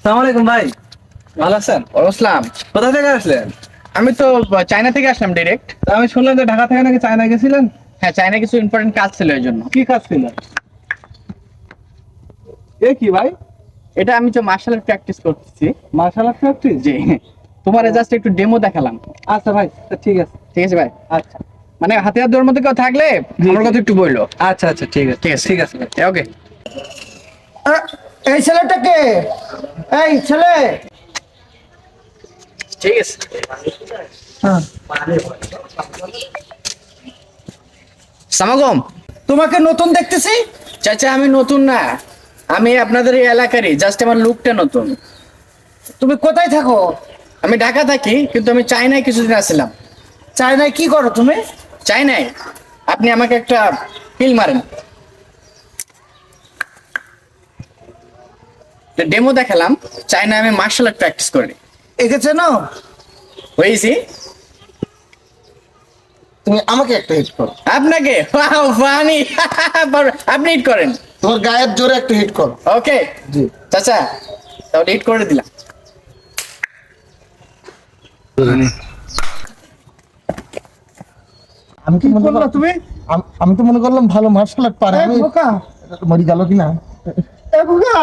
আসসালামু আলাইকুম ভাই, ভালো আছেন? আসসালাম। কোথা থেকে আসলেন? আমি তো চায়না থেকে আসলাম ডাইরেক্ট। তা আমি শুনলাম যে ঢাকা থেকে নাকি চায়না গেছিলেন। হ্যাঁ, চায়না কিছু ইম্পর্টেন্ট কাজ ছিল এই জন্য। কি কাজ ছিল? এ কি ভাই? এটা আমি তো মার্শাল আর্ট প্র্যাকটিস করতেছি। Martial art practice? জি, তোমার জাস্ট একটু ডেমো দেখালাম। আচ্ছা ভাই, তা ঠিক আছে। ঠিক আছে ভাই, আচ্ছা মানে হাতিয়ার দৌড়ের মধ্যে কেউ থাকলে জি, আমার জি। কথা একটু বললো। আচ্ছা আচ্ছা, ঠিক আছে ঠিক আছে। ঠিক আছে ভাই। ওকে। এই ছেলেটাকে, এই ছেলে, ঠিক আছে। সামাগম। তোমাকে নতুন দেখতেছি। চাচা আমি নতুন না, আমি আপনাদের এই এলাকারই, জাস্ট আমার লুকটা নতুন। তুমি কোথায় থাকো? আমি ঢাকা থাকি, কিন্তু আমি চায়নায় কিছুদিন আসছিলাম। চায়নায় কি করো তুমি? চায়নায় আপনি আমাকে একটা পিল মারেন, ডেমো দেখালাম। চায়নায় আমি মার্শাল আর্ট প্র্যাকটিস করি। একে চেনো? হয়েছি তুমি আমাকে একটা হিট করো, আপনাকে। Wow, funny! আপনি হিট করেন। তোমার গায়ের জোরে একটা হিট করো। ওকে জি। চাচা, তাহলে হিট করে দিলাম। আমি কি করলা তুমি? আমি তো মনে করলাম ভালো মার্শাল আর্ট পারে। এই আমি বোকা, মরি গেল কিনা। এই বোকা।